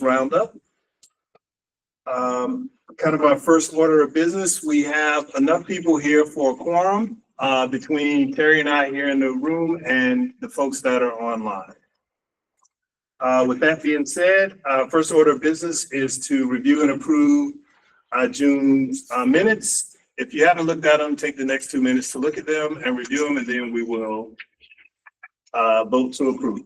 roundup. Kind of our first order of business, we have enough people here for a quorum between Terry and I here in the room and the folks that are online. With that being said, first order of business is to review and approve June's minutes. If you haven't looked at them, take the next 2 minutes to look at them and review them, and then we will vote to approve.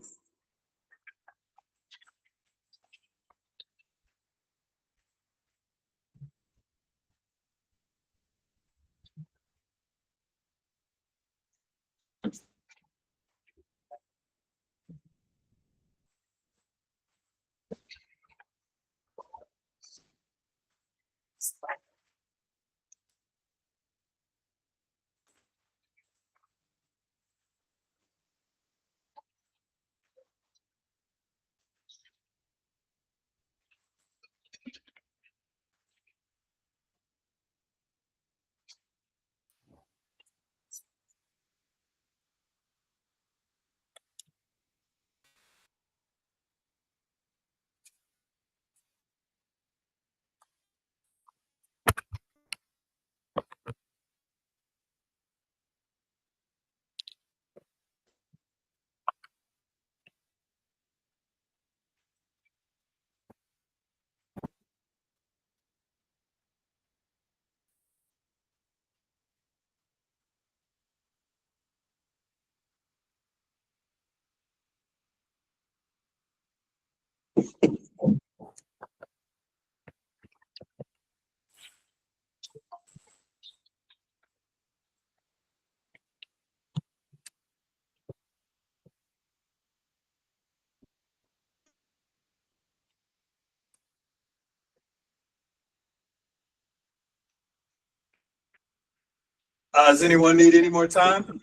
Does anyone need any more time?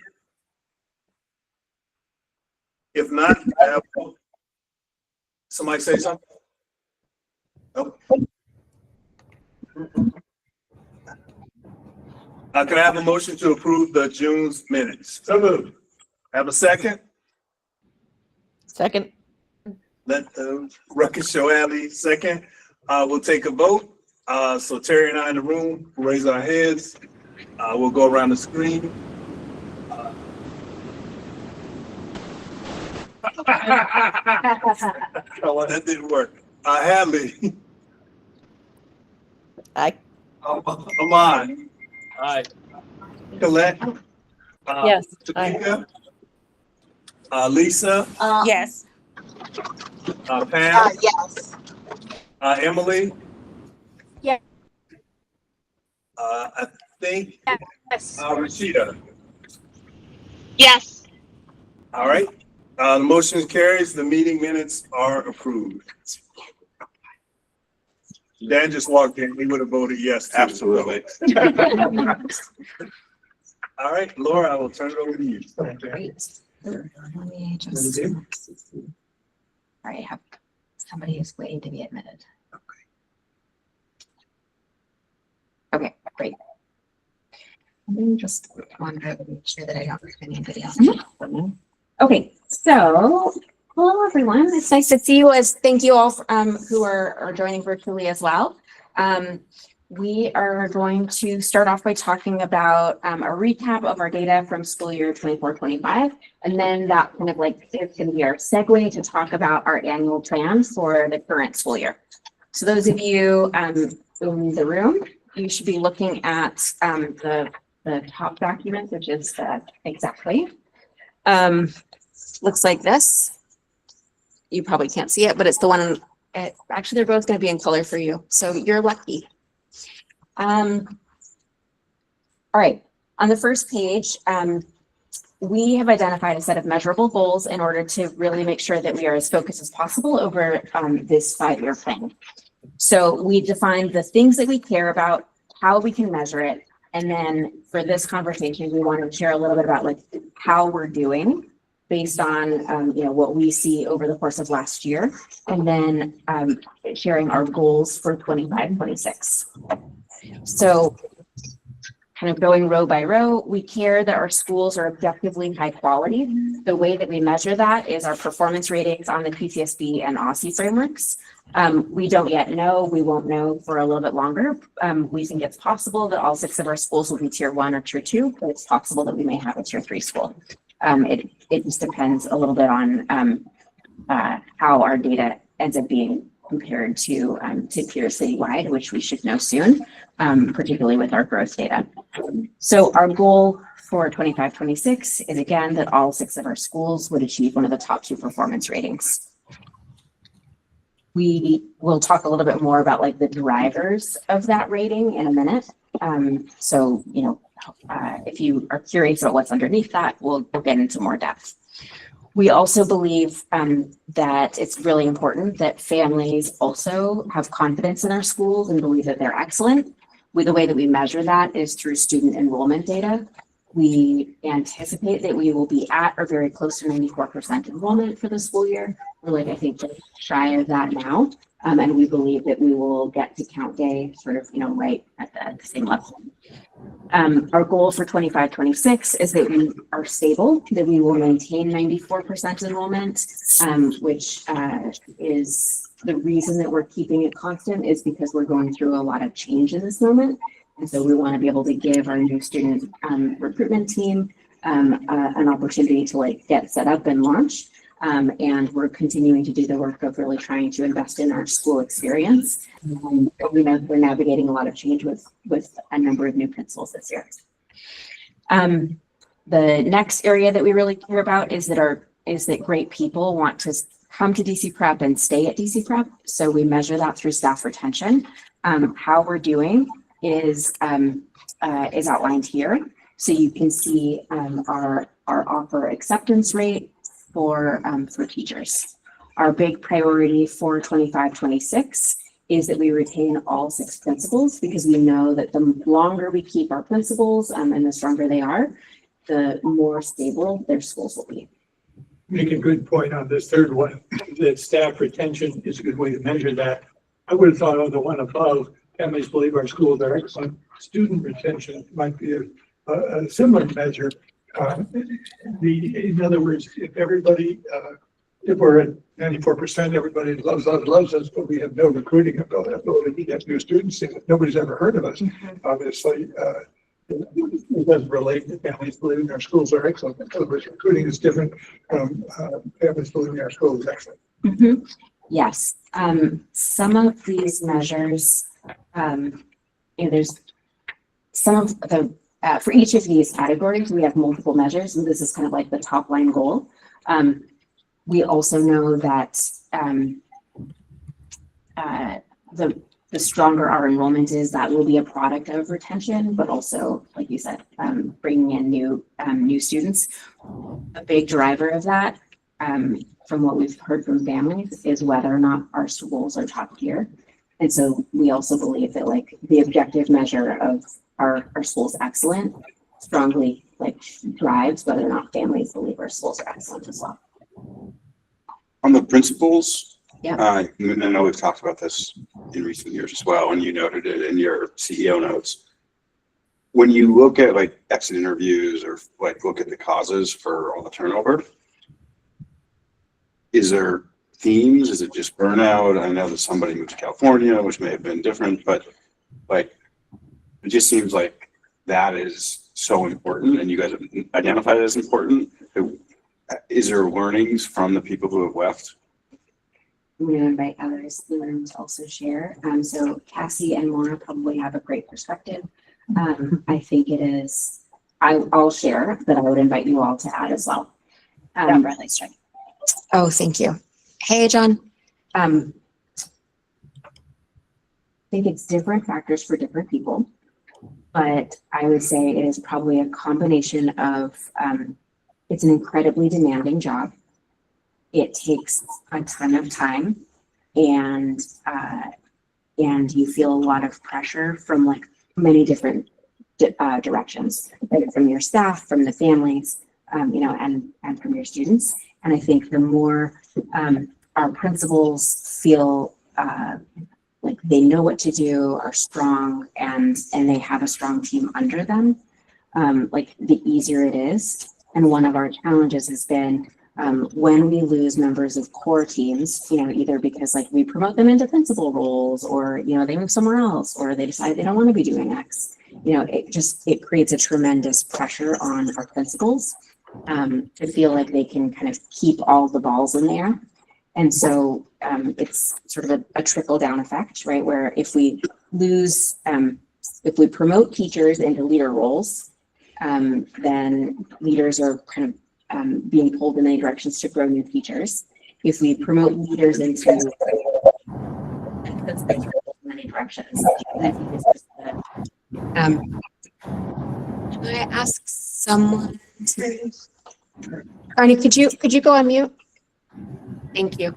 If not, somebody say something? Nope. Can I have a motion to approve the June's minutes? So moved. Have a second? Second. Let the record show Ali second. We'll take a vote. So Terry and I in the room, we'll raise our heads. We'll go around the screen. Oh, that didn't work. Hadley. Aye. Amon. Aye. Colette. Yes. Tamika. Lisa. Yes. Pam. Yes. Emily. Yeah. I think Yes. Rashida. Yes. All right. The motion carries. The meeting minutes are approved. Dan just walked in. He would have voted yes. Too. Absolutely. All right, Laura, I will turn it over to you. Great. Let me just. All right, I have somebody who's waiting to be admitted. Okay, great. I'm just want to make sure that I don't miss anybody else. Okay, so hello everyone. It's nice to see you. Thank you all who are joining virtually as well. We are going to start off by talking about a recap of our data from school year 24-25, and then that kind of like is going to be our segue to talk about our annual plan for the current school year. So those of you in the room, you should be looking at the top document, which is exactly. Looks like this. You probably can't see it, but it's the one. Actually, they're both going to be in color for you, so you're lucky. All right, on the first page, we have identified a set of measurable goals in order to really make sure that we are as focused as possible over this 5-year plan. So we defined the things that we care about, how we can measure it, and then for this conversation, we want to share a little bit about like how we're doing based on what we see over the course of last year, and then sharing our goals for 25-26. So kind of going row by row, we care that our schools are objectively high quality. The way that we measure that is our performance ratings on the PTSD and OSCE frameworks. We don't yet know, we won't know for a little bit longer. We think it's possible that all 6 of our schools will be tier 1 or tier 2, but it's possible that we may have a tier 3 school. It just depends a little bit on how our data ends up being compared to peers citywide, which we should know soon, particularly with our growth data. So our goal for 25-26 is again that all 6 of our schools would achieve one of the top 2 performance ratings. We will talk a little bit more about like the drivers of that rating in a minute. So, you know, if you are curious about what's underneath that, we'll get into more depth. We also believe that it's really important that families also have confidence in our schools and believe that they're excellent. The way that we measure that is through student enrollment data. We anticipate that we will be at or very close to 94% enrollment for the school year. We're like, I think, just shy of that now. And we believe that we will get to count day sort of, you know, right at the same level. Our goal for 25-26 is that we are stable, that we will maintain 94% enrollment, which is the reason that we're keeping it constant is because we're going through a lot of change in this moment. And so we want to be able to give our new student recruitment team an opportunity to like get set up and launch. And we're continuing to do the work of really trying to invest in our school experience. We know we're navigating a lot of change with a number of new principals this year. The next area that we really care about is that great people want to come to DC Prep and stay at DC Prep. So we measure that through staff retention. How we're doing is outlined here. So you can see our offer acceptance rate for teachers. Our big priority for 25-26 is that we retain all 6 principals because we know that the longer we keep our principals and the stronger they are, the more stable their schools will be. Make a good point on this third one, that staff retention is a good way to measure that. I would have thought of the one above, families believe our schools are excellent. Student retention might be a similar measure. In other words, if everybody, if we're at 94%, everybody loves us, but we have no recruiting ability to get new students in. Nobody's ever heard of us. Obviously, it doesn't relate to families believing our schools are excellent. In other words, recruiting is different from families believing our schools is excellent. Yes, some of these measures, there's some of the for each of these categories, we have multiple measures, and this is kind of like the top line goal. We also know that the stronger our enrollment is, that will be a product of retention, but also, like you said, bringing in new students. A big driver of that, from what we've heard from families, is whether or not our schools are top tier. And so we also believe that like the objective measure of our schools excellent strongly like drives whether or not families believe our schools are excellent as well. On the principals, Yeah. I know we've talked about this in recent years as well, and you noted it in your CEO notes. When you look at like exit interviews or like look at the causes for all the turnover, is there themes? Is it just burnout? I know that somebody moved to California, which may have been different, but like it just seems like that is so important, and you guys have identified it as important. Is there learnings from the people who have left? I'm going to invite others in the room to also share. So Cassie and Laura probably have a great perspective. I think it is, I'll share, but I would invite you all to add as well. Bradley's trying. Oh, thank you. Hey, John. I think it's different factors for different people, but I would say it is probably a combination of, it's an incredibly demanding job. It takes a ton of time, and you feel a lot of pressure from like many different directions, like from your staff, from the families, and from your students. And I think the more our principals feel like they know what to do, are strong, and they have a strong team under them, like the easier it is. And one of our challenges has been when we lose members of core teams, you know, either because like we promote them into principal roles, or you know they move somewhere else, or they decide they don't want to be doing X. You know, it creates a tremendous pressure on our principals to feel like they can kind of keep all the balls in there. And so it's sort of a trickle down effect, right? Where if we lose, if we promote teachers into leader roles, then leaders are kind of being pulled in many directions to grow new teachers. If we promote leaders into many directions, and I think it's just Can I ask someone to? Arnie, could you go on mute? Thank you.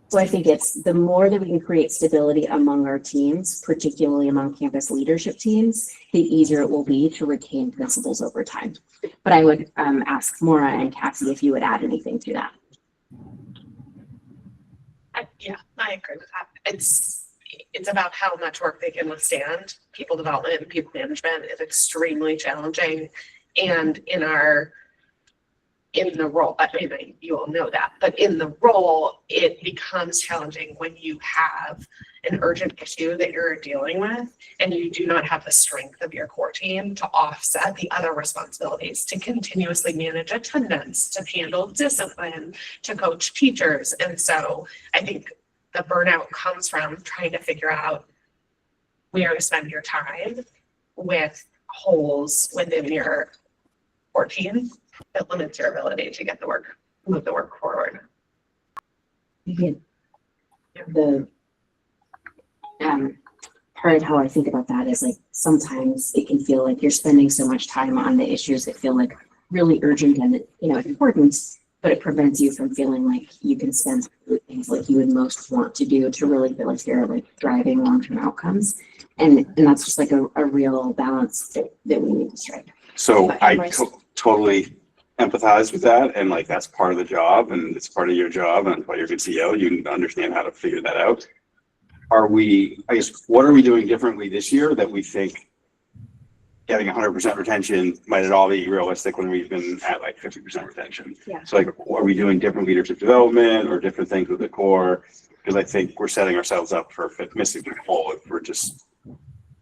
So I think it's the more that we can create stability among our teams, particularly among campus leadership teams, the easier it will be to retain principals over time. But I would ask Maura and Cassie if you would add anything to that. Yeah, I agree with that. It's about how much work they can withstand. People development and people management is extremely challenging. And in the role, I mean, you all know that, but in the role, it becomes challenging when you have an urgent issue that you're dealing with and you do not have the strength of your core team to offset the other responsibilities, to continuously manage attendance, to handle discipline, to coach teachers. And so I think the burnout comes from trying to figure out where to spend your time with holes within your core team that limits your ability to get move the work forward. The part of how I think about that is like sometimes it can feel like you're spending so much time on the issues that feel like really urgent and important, but it prevents you from feeling like you can spend things like you would most want to do to really feel like you're like driving long-term outcomes. And that's just like a real balance that we need to strike. So I totally empathize with that, and like that's part of the job, and it's part of your job, and while you're a good CEO, you understand how to figure that out. What are we doing differently this year that we think getting 100% retention might it all be realistic when we've been at like 50% retention? Yeah. So like, are we doing different leadership development or different things with the core? Because I think we're setting ourselves up for missing the goal if we're just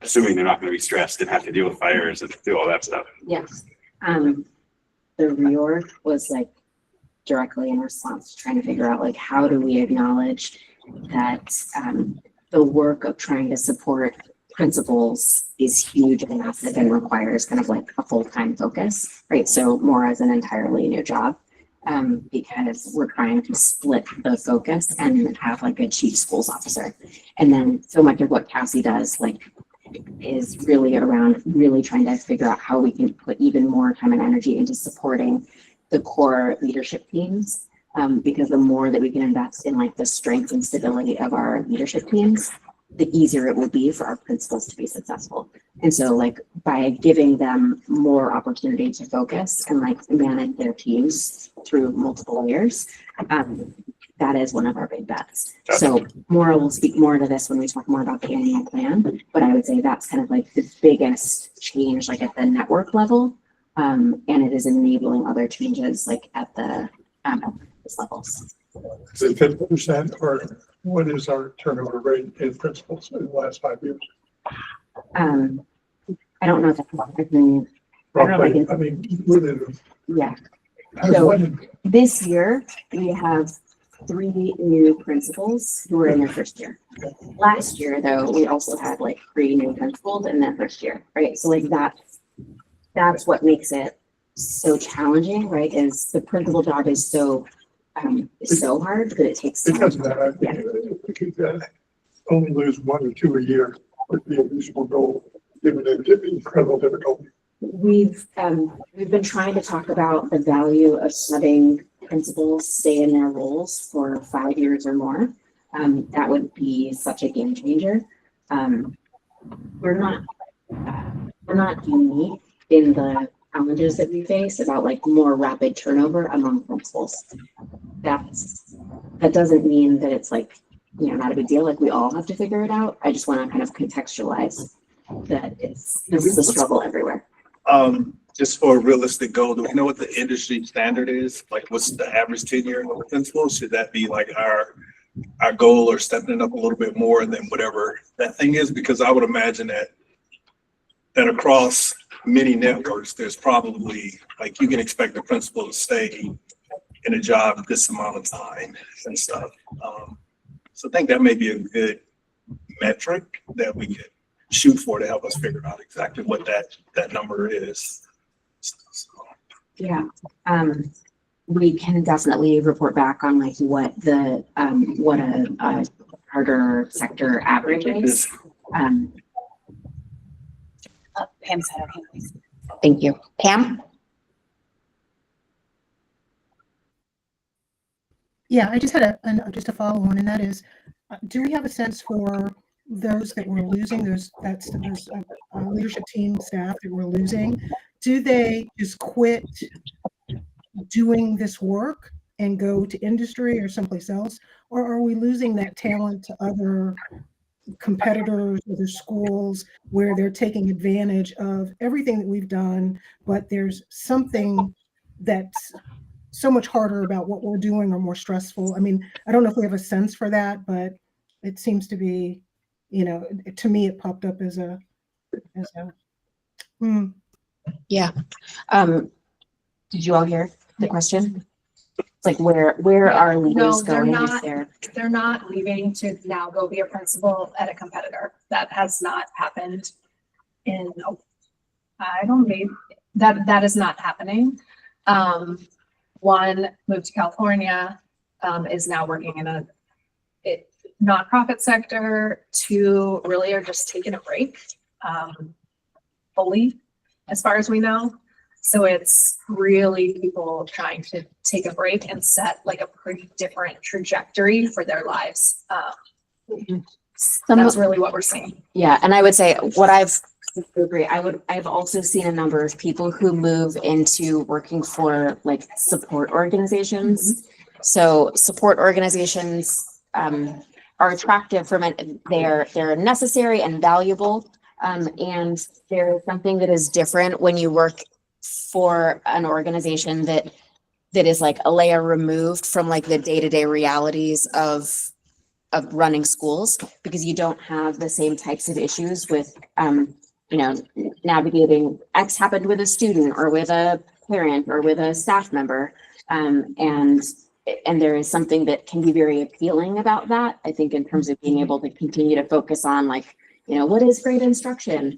assuming they're not going to be stressed and have to deal with fires and do all that stuff. Yes. The reorg was like directly in response to trying to figure out like how do we acknowledge that the work of trying to support principals is huge and massive and requires kind of like a full-time focus, right? So more as an entirely new job, because we're trying to split the focus and have like a chief schools officer. And then so much of what Cassie does like is really around really trying to figure out how we can put even more time and energy into supporting the core leadership teams, because the more that we can invest in like the strength and stability of our leadership teams, the easier it will be for our principals to be successful. And so like by giving them more opportunity to focus and like manage their teams through multiple layers, that is one of our big bets. Gotcha. So Maura will speak more to this when we talk more about the annual plan, but I would say that's kind of like the biggest change like at the network level. And it is enabling other changes like at the levels. Is it 50%, or what is our turnover rate in principals in the last 5 years? I don't know if I can, Roughly, I mean, within. yeah. So, This year, we have 3 new principals who are in their first year. Last year, though, we also had like 3 new principals in their first year, right? So like that's what makes it so challenging, right? Is the principal job is so hard that it takes time. because of that, I think if we could only lose 1 or 2 a year would be a reasonable goal, given the incredible difficulty. We've been trying to talk about the value of letting principals stay in their roles for 5 years or more. That would be such a game changer. We're not unique in the challenges that we face about like more rapid turnover among principals. That doesn't mean that it's like not a big deal. Like we all have to figure it out. I just want to kind of contextualize that this is a struggle everywhere. Just for a realistic goal, do we know what the industry standard is? Like, what's the average tenure of a principal? Should that be like our goal, or stepping it up a little bit more than whatever that thing is? Because I would imagine that across many networks, there's probably, like, you can expect the principal to stay in a job this amount of time and stuff. So I think that may be a good metric that we could shoot for to help us figure out exactly what that number is. So, Yeah. We can definitely report back on like what the what a harder sector average is. Pam said, okay, please. Thank you. Pam? Yeah, I just had just a follow on, and that is, do we have a sense for those that we're losing, those leadership team staff that we're losing? Do they just quit doing this work and go to industry or someplace else? Or are we losing that talent to other competitors, other schools, where they're taking advantage of everything that we've done, but there's something that's so much harder about what we're doing or more stressful? I mean, I don't know if we have a sense for that, but it seems to be, to me, it popped up as a. Yeah. Did you all hear the question? It's like where Yeah, are leaders no, they're going? Is not. there? They're not leaving to now go be a principal at a competitor. That has not happened I don't need that is not happening. One moved to California, is now working in a nonprofit sector. Two really are just taking a break, fully, as far as we know. So it's really people trying to take a break and set like a pretty different trajectory for their lives. That's really what we're seeing. Yeah, and I would say I've also seen a number of people who move into working for like support organizations. So support organizations are attractive for men. They're necessary and valuable. And there's something that is different when you work for an organization that is like a layer removed from like the day-to-day realities of running schools, because you don't have the same types of issues with navigating X happened with a student or with a parent or with a staff member. And there is something that can be very appealing about that, I think, in terms of being able to continue to focus on like, what is great instruction,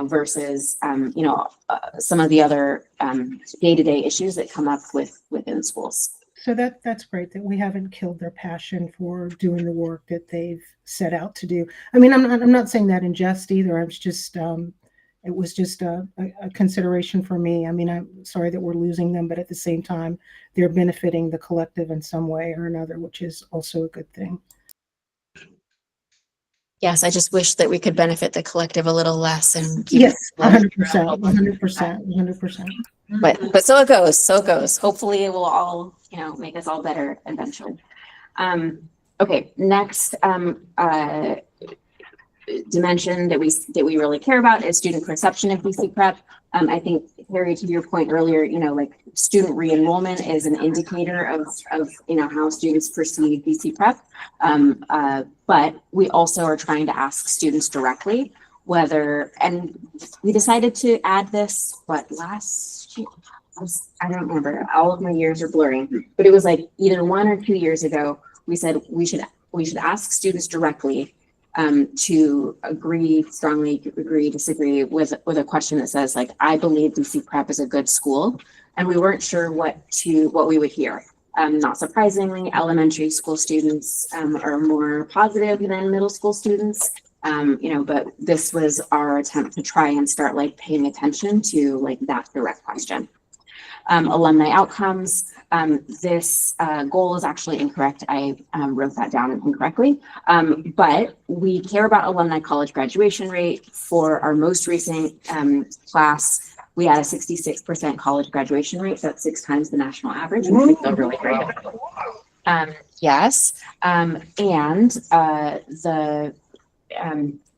versus, some of the other day-to-day issues that come up within schools. So that's great that we haven't killed their passion for doing the work that they've set out to do. I mean, I'm not saying that in jest either. I was just, it was just a consideration for me. I mean, I'm sorry that we're losing them, but at the same time, they're benefiting the collective in some way or another, which is also a good thing. Yes, I just wish that we could benefit the collective a little less and keep Yes, it 100%. But so it goes. Hopefully it will all, make us all better eventually. Okay, next dimension that we really care about is student perception of BC Prep. I think, Harry, to your point earlier, like student re-enrollment is an indicator of how students perceive BC Prep. But we also are trying to ask students directly whether, and we decided to add this, last year? I don't remember, all of my years are blurring, but it was like either 1 or 2 years ago, we said we should ask students directly to strongly agree, disagree with a question that says like, I believe BC Prep is a good school, and we weren't sure what we would hear. Not surprisingly, elementary school students are more positive than middle school students. But this was our attempt to try and start like paying attention to like that direct question. Alumni outcomes. This goal is actually incorrect. I wrote that down incorrectly. But we care about alumni college graduation rate. For our most recent class, we had a 66% college graduation rate. So that's 6 times the national average, which we feel really great about. Yes, and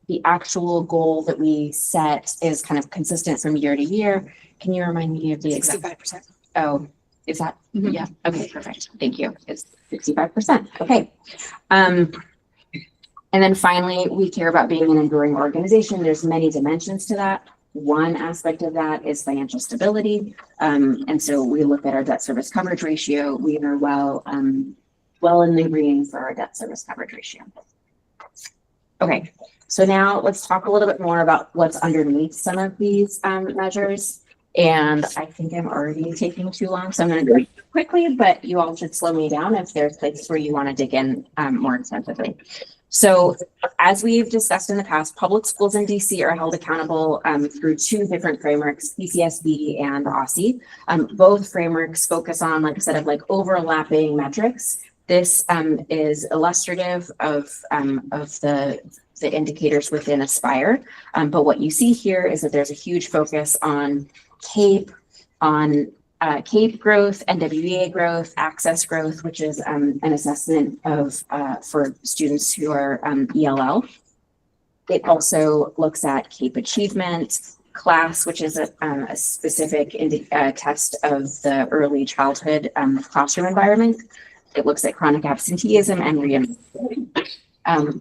the actual goal that we set is kind of consistent from year to year. Can you remind me of the exact? 65%. Oh, is that? Mhm. Yeah, okay, perfect. Thank you. It's 65%. Okay. And then finally, we care about being an enduring organization. There's many dimensions to that. One aspect of that is financial stability. And so we look at our debt service coverage ratio. We are well in the green for our debt service coverage ratio. Okay, so now let's talk a little bit more about what's underneath some of these measures. And I think I'm already taking too long, so I'm going to go quickly, but you all should slow me down if there's places where you want to dig in more extensively. So as we've discussed in the past, public schools in DC are held accountable through two different frameworks, PCSB and OSSE. Both frameworks focus on, like I said, overlapping metrics. This is illustrative of the indicators within Aspire. But what you see here is that there's a huge focus on CAPE, CAPE growth, NWEA growth, access growth, which is an assessment of for students who are ELL. It also looks at CAPE achievement, CLASS, which is a specific test of the early childhood classroom environment. It looks at chronic absenteeism and readmission.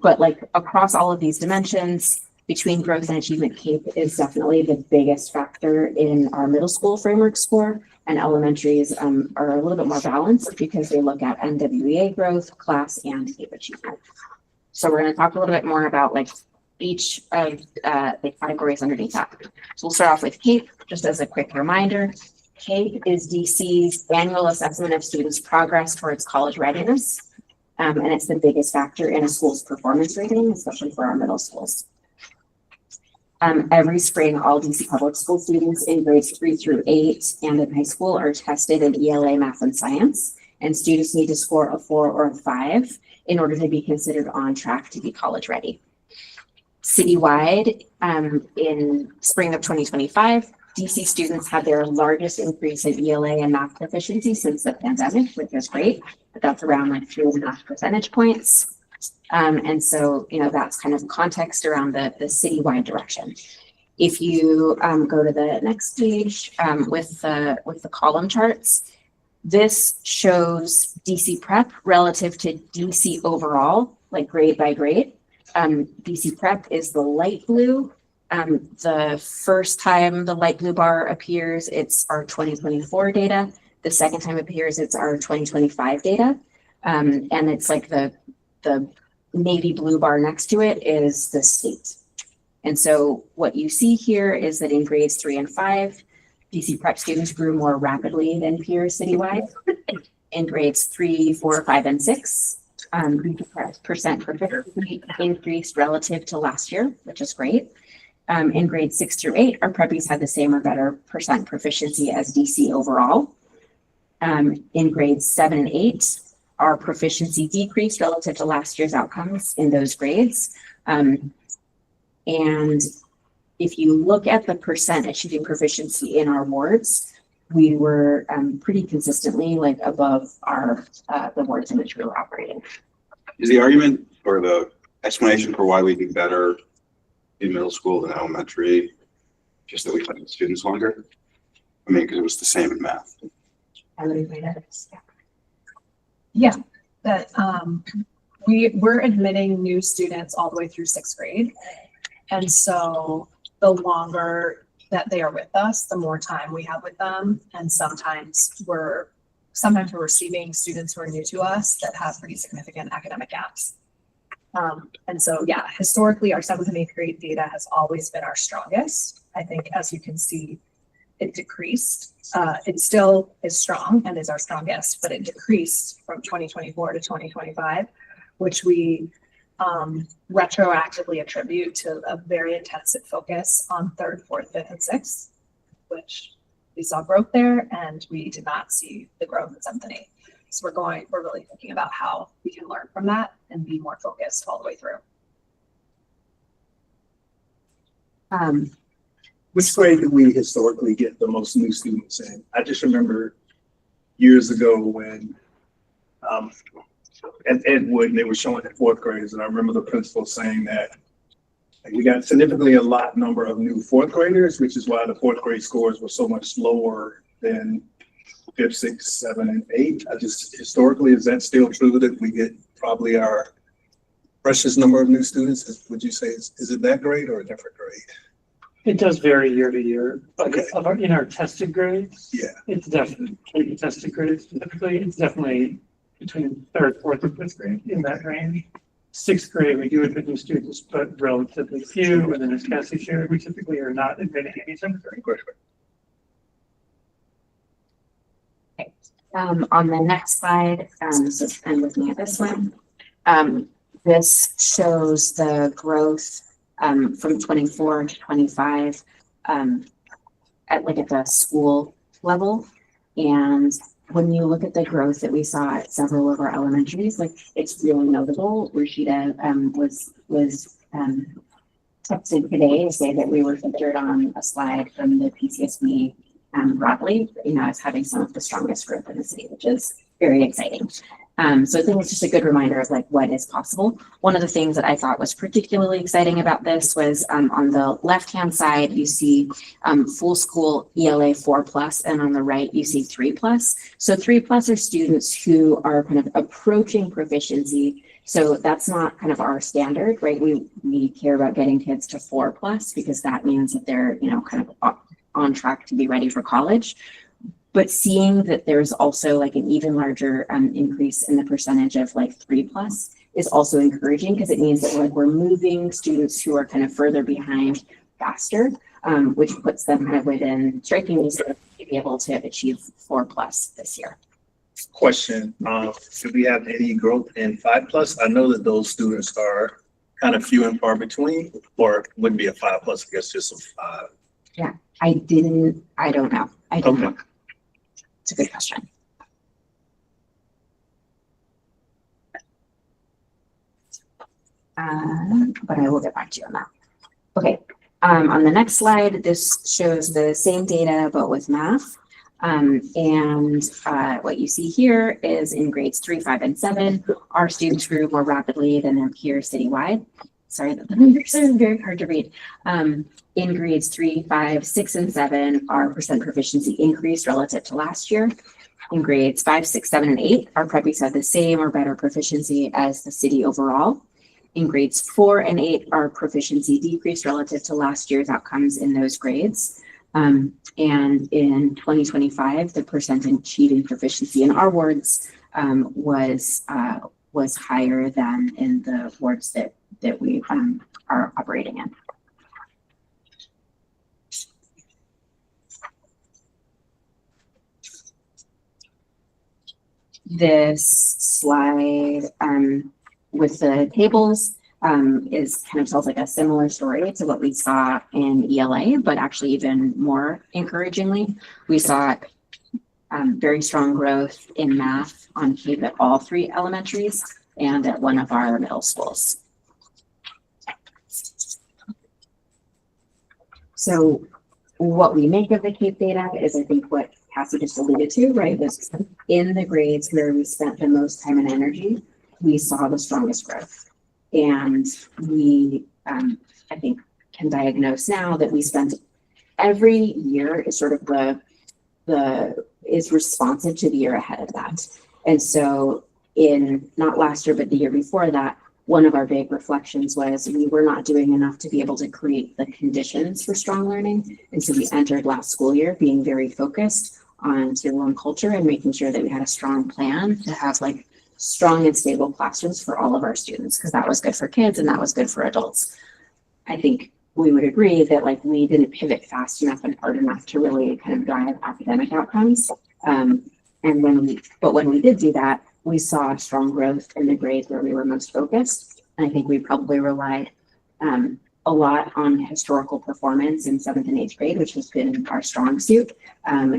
But across all of these dimensions, between growth and achievement, CAPE is definitely the biggest factor in our middle school framework score, and elementaries are a little bit more balanced because they look at NWEA growth, CLASS, and CAPE achievement. So we're going to talk a little bit more about each of the categories underneath that. So we'll start off with CAPE, just as a quick reminder. CAPE is DC's annual assessment of students' progress towards college readiness, and it's the biggest factor in a school's performance rating, especially for our middle schools. Every spring, all DC public school students in grades 3 through 8 and in high school are tested in ELA, math, and science, and students need to score a 4 or a 5 in order to be considered on track to be college ready. Citywide, in spring of 2025, DC students had their largest increase in ELA and math proficiency since the pandemic, which is great, but that's around 2.5 percentage points. And so, that's kind of context around the citywide direction. If you go to the next page with the column charts, this shows DC prep relative to DC overall, grade by grade. DC prep is the light blue. The first time the light blue bar appears, it's our 2024 data. The second time it appears, it's our 2025 data. And it's the navy blue bar next to it is the state. And so what you see here is that in grades 3 and 5, DC prep students grew more rapidly than peers citywide. In grades 3, 4, 5, and 6, percent proficiency increased relative to last year, which is great. In grades 6 through 8, our preppies had the same or better percent proficiency as DC overall. In grades 7 and 8, our proficiency decreased relative to last year's outcomes in those grades. And if you look at the percent achieving proficiency in our wards, we were pretty consistently above the wards in which we were operating. Is the argument or the explanation for why we do better in middle school than elementary just that we kept the students longer? I mean, because it was the same in math. I would agree that it's, Yeah, that we're admitting new students all the way through 6th grade. And so the longer that they are with us, the more time we have with them. And sometimes we're receiving students who are new to us that have pretty significant academic gaps. And so, yeah, historically, our 7th and 8th grade data has always been our strongest. I think, as you can see, it decreased. It still is strong and is our strongest, but it decreased from 2024 to 2025, which we retroactively attribute to a very intensive focus on 3rd, 4th, 5th, and 6th, which we saw growth there, and we did not see the growth in 7th and 8th. So we're really thinking about how we can learn from that and be more focused all the way through. Which grade do we historically get the most new students in? I just remember years ago when at Edgewood, and they were showing the fourth graders, and I remember the principal saying that we got significantly a lot number of new fourth graders, which is why the fourth grade scores were so much lower than fifth, sixth, seven, and eight. I just, historically, is that still true that we get probably our precious number of new students? Would you say, is it that grade or a different grade? It does vary year to year, but Okay. in our tested grades. Yeah. It's definitely, tested grades specifically, it's definitely between third, fourth, and fifth grade in that range. Sixth grade, we do admit new students, but relatively few, and then as Cassie shared, we typically are not admitting any seventh grade. On the next slide, so I'm looking at this one. This shows the growth from 24 to 25 at the school level. And when you look at the growth that we saw at several of our elementaries, it's really notable. Rashida was texted today to say that we were featured on a slide from the PCSB broadly, as having some of the strongest growth in the city, which is very exciting. So I think it's just a good reminder of what is possible. One of the things that I thought was particularly exciting about this was on the left-hand side, you see full school ELA 4+, and on the right, you see 3+. So 3+ are students who are kind of approaching proficiency. So that's not kind of our standard, right? We care about getting kids to 4+ because that means that they're, kind of on track to be ready for college. But seeing that there's also an even larger increase in the percentage of 3+ is also encouraging, because it means that we're moving students who are kind of further behind faster, which puts them kind of within striking distance to be able to achieve 4+ this year. Question, do we have any growth in 5+? I know that those students are kind of few and far between, or wouldn't be a 5+, I guess just a 5. I don't know. I don't Okay. know. It's a good question. But I will get back to you on that. Okay, on the next slide, this shows the same data, but with math. What you see here is in grades 3, 5, and 7, our students grew more rapidly than their peers citywide. Sorry, the numbers are very hard to read. In grades 3, 5, 6, and 7, our percent proficiency increased relative to last year. In grades 5, 6, 7, and 8, our preppies had the same or better proficiency as the city overall. In grades 4 and 8, our proficiency decreased relative to last year's outcomes in those grades. And in 2025, the percent achieving proficiency in our wards was higher than in the wards that we are operating in. This slide with the tables is kind of tells a similar story to what we saw in ELA, but actually even more encouragingly, we saw very strong growth in math on CAPE at all 3 elementaries and at one of our middle schools. So what we make of the CAPE data is, I think, what Cassie just alluded to, right? Was in the grades where we spent the most time and energy, we saw the strongest growth. And we, I think, can diagnose now that we spent every year is sort of is responsive to the year ahead of that. And so in not last year, but the year before that, one of our big reflections was we were not doing enough to be able to create the conditions for strong learning. And so we entered last school year being very focused on Tier 1 culture and making sure that we had a strong plan to have strong and stable classrooms for all of our students, because that was good for kids and that was good for adults. I think we would agree that we didn't pivot fast enough and hard enough to really kind of drive academic outcomes. And when we did do that, we saw strong growth in the grades where we were most focused. And I think we probably relied a lot on historical performance in 7th and 8th grade, which has been our strong suit. And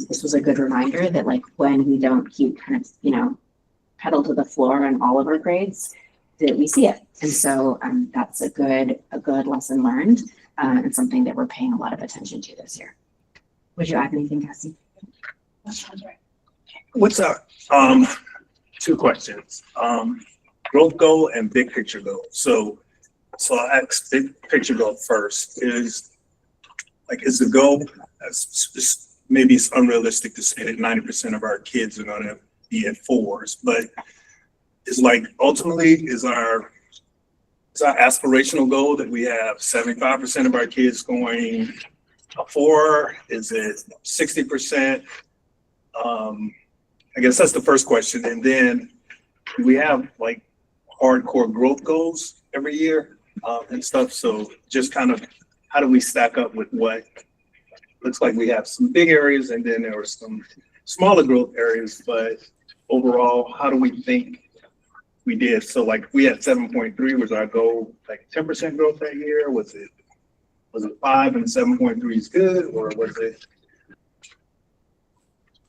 this was a good reminder that when we don't keep kind of, pedal to the floor in all of our grades, that we see it. And so that's a good lesson learned and something that we're paying a lot of attention to this year. Would you add anything, Cassie? What's our, two questions. Growth goal and big picture goal. So I'll ask big picture goal first is the goal, maybe it's unrealistic to say that 90% of our kids are gonna be at fours, but it's like ultimately is our aspirational goal that we have 75% of our kids going a four? Is it 60%? I guess that's the first question. And then we have like hardcore growth goals every year and stuff. So just kind of how do we stack up with what looks like we have some big areas and then there are some smaller growth areas, but overall, how do we think we did? So like we had 7.3 was our goal, like 10% growth that year. Was it 5 and 7.3 is good, or was it?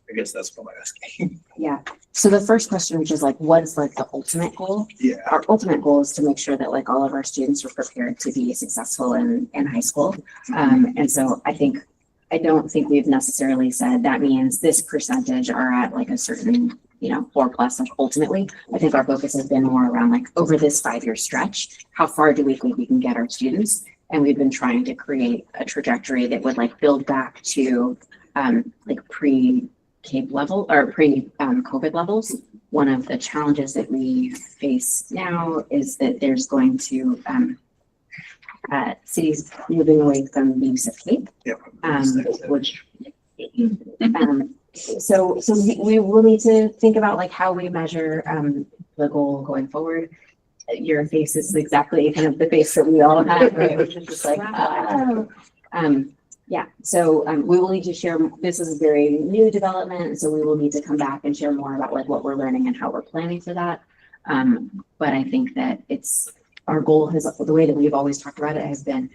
I guess that's what I'm asking. Yeah. So the first question, which is like, what is like the ultimate goal? Yeah. Our ultimate goal is to make sure that like all of our students are prepared to be successful in high school. And so I don't think we've necessarily said that means this percentage are at like a certain, 4+ like ultimately. I think our focus has been more around like over this 5-year stretch, how far do we think we can get our students? And we've been trying to create a trajectory that would like build back to like pre-CAPE level or pre-COVID levels. One of the challenges that we face now is that there's going to cities moving away from the use of CAPE, which so we will need to think about like how we measure the goal going forward. Your face is exactly kind of the face that we all have, right? Which is just like, yeah. So we will need to share. This is a very new development, so we will need to come back and share more about like what we're learning and how we're planning for that. But I think that our goal has, the way that we've always talked about it has been,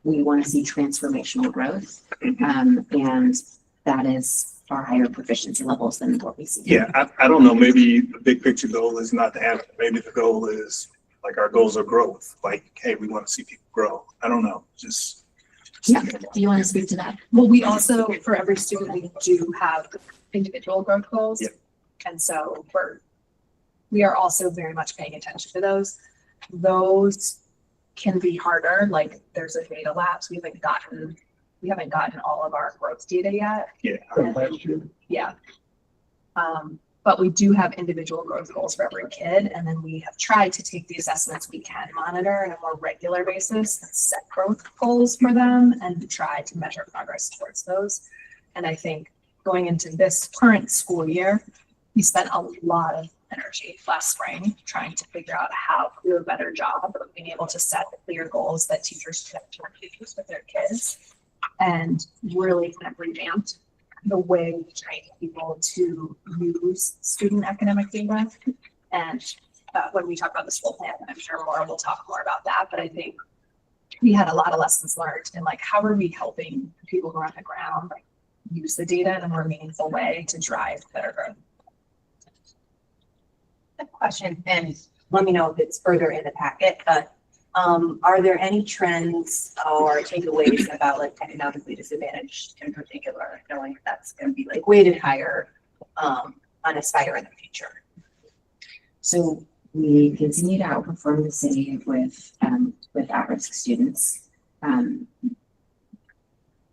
we want to see transformational growth, and that is far higher proficiency levels than what we see. Yeah, I don't know. Maybe the big picture goal is not the answer. Maybe the goal is like our goals are growth. Like, hey, we want to see people grow. I don't know. Just Yeah. Do you want to speak to that? Well, we also, for every student, we do have individual growth goals. Yeah. And so we are also very much paying attention to those. Those can be harder, like there's a data lapse. We haven't gotten all of our growth data yet. Yeah. Last year. Yeah. But we do have individual growth goals for every kid. And then we have tried to take the assessments we can monitor on a more regular basis and set growth goals for them and try to measure progress towards those. And I think going into this current school year, we spent a lot of energy last spring trying to figure out how to do a better job of being able to set clear goals that teachers can use with their kids, and really kind of revamped the way we train people to use student academic data. And when we talk about the school plan, I'm sure we'll talk more about that. But I think we had a lot of lessons learned in like, how are we helping people who are on the ground like use the data in a more meaningful way to drive better growth? Question, and let me know if it's further in the packet, but are there any trends or takeaways about like economically disadvantaged in particular, knowing that's going to be like weighted higher on Aspire in the future? So we continue to outperform the city with at-risk students.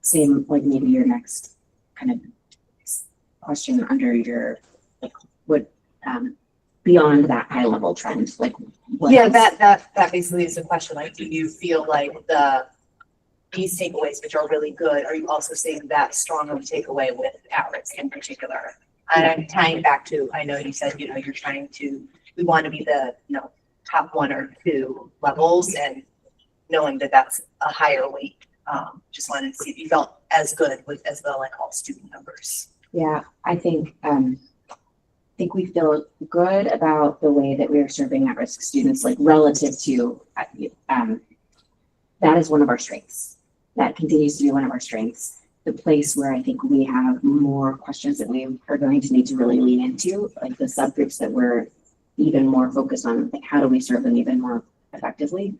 Same, like maybe your next kind of question under your, like, what, beyond that high level trend, like what Yeah, else? that basically is the question. Like, do you feel like these takeaways, which are really good, are you also seeing that strong of a takeaway with at-risk in particular? And I'm tying back to, I know you said, you're trying to, we want to be the, top 1 or 2 levels, and knowing that that's a higher weight. Just wanted to see if you felt as good with as the like all student numbers. Yeah, I think we feel good about the way that we are serving at-risk students, like relative to that is one of our strengths. That continues to be one of our strengths. The place where I think we have more questions that we are going to need to really lean into, like the subgroups that we're even more focused on, like how do we serve them even more effectively,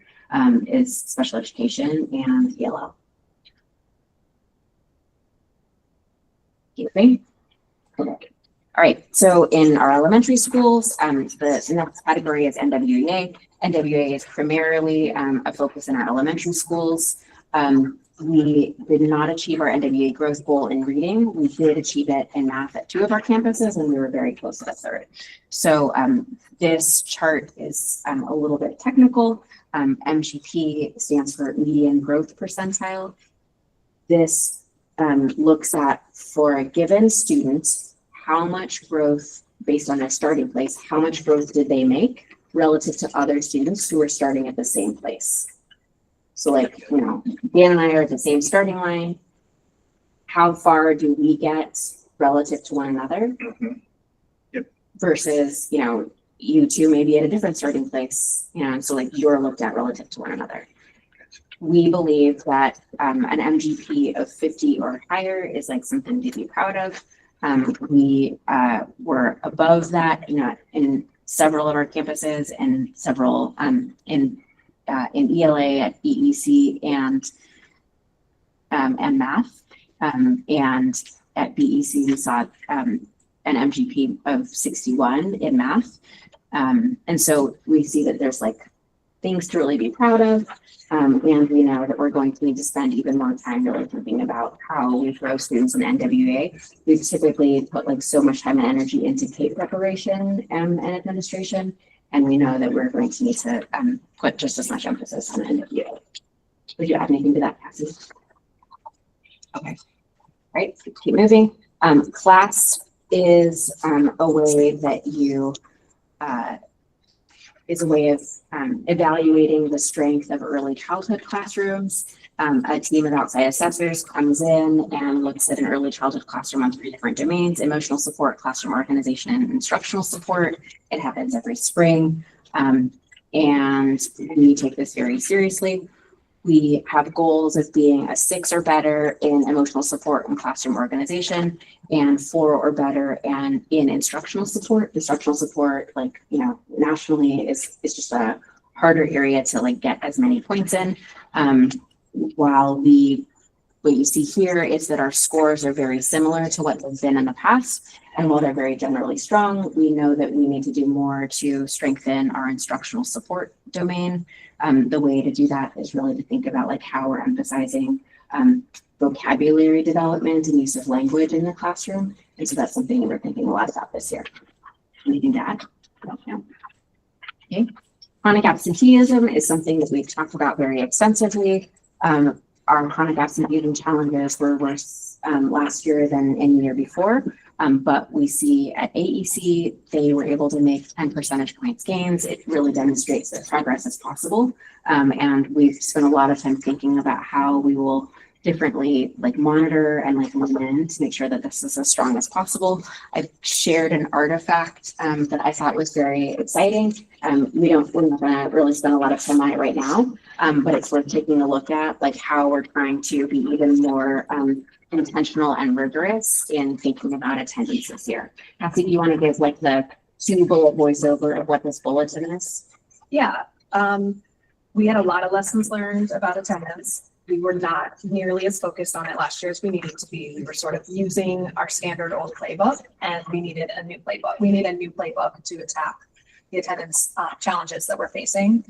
is special education and ELL. You agree? Okay. All right, so in our elementary schools, the next category is NWEA. NWEA is primarily a focus in our elementary schools. We did not achieve our NWEA growth goal in reading. We did achieve it in math at 2 of our campuses, and we were very close to the 3rd. So this chart is a little bit technical. MGP stands for median growth percentile. This looks at, for a given student, how much growth, based on their starting place, how much growth did they make relative to other students who are starting at the same place. So like, you know, Dan and I are at the same starting line. How far do we get relative to one another? Yep. Versus, you know, you two may be at a different starting place, you know, and so like you're looked at relative to one another. We believe that an MGP of 50 or higher is like something to be proud of. We were above that, you know, in several of our campuses and several in ELA, at EEC, and math. And at BEC, we saw an MGP of 61 in math. And so we see that there's like things to really be proud of. And we know that we're going to need to spend even more time really thinking about how we grow students in NWEA. We've typically put like so much time and energy into CAPE preparation and administration. And we know that we're going to need to put just as much emphasis on NWEA. Would you add anything to that, Cassie? Okay. All right, keep moving. Class is a way that you is a way of evaluating the strength of early childhood classrooms. A team of outside assessors comes in and looks at an early childhood classroom on 3 different domains: emotional support, classroom organization, and instructional support. It happens every spring. And we take this very seriously. We have goals of being a 6 or better in emotional support and classroom organization, and 4 or better and in instructional support. Instructional support, like, you know, nationally is just a harder area to like get as many points in. While what you see here is that our scores are very similar to what they've been in the past. And while they're very generally strong, we know that we need to do more to strengthen our instructional support domain. The way to do that is really to think about like how we're emphasizing vocabulary development and use of language in the classroom. And so that's something that we're thinking a lot about this year. Anything to add? No. Okay. Chronic absenteeism is something that we've talked about very extensively. Our chronic absenteeism challenges were worse last year than any year before. But we see at AEC, they were able to make 10 percentage points gains. It really demonstrates that progress is possible. And we've spent a lot of time thinking about how we will differently like monitor and like lean in to make sure that this is as strong as possible. I've shared an artifact that I thought was very exciting. We're not gonna really spend a lot of time on it right now, but it's worth taking a look at like how we're trying to be even more intentional and rigorous in thinking about attendance this year. Cassie, do you want to give like the 2-bullet voiceover of what this bulletin is? Yeah, we had a lot of lessons learned about attendance. We were not nearly as focused on it last year as we needed to be. We were sort of using our standard old playbook, and we needed a new playbook. We need a new playbook to attack the attendance challenges that we're facing.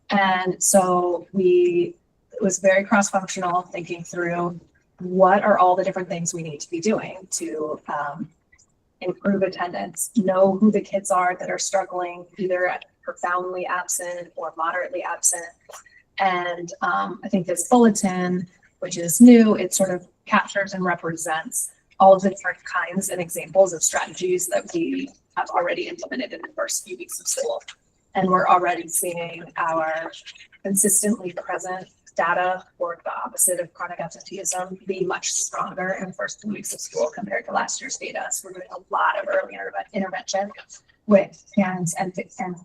And so it was very cross-functional, thinking through what are all the different things we need to be doing to improve attendance, know who the kids are that are struggling, either profoundly absent or moderately absent. And I think this bulletin, which is new, it sort of captures and represents all of the different kinds and examples of strategies that we have already implemented in the first few weeks of school. And we're already seeing our consistently present data for the opposite of chronic absenteeism be much stronger in the first 2 weeks of school compared to last year's data. So we're doing a lot of early intervention with parents and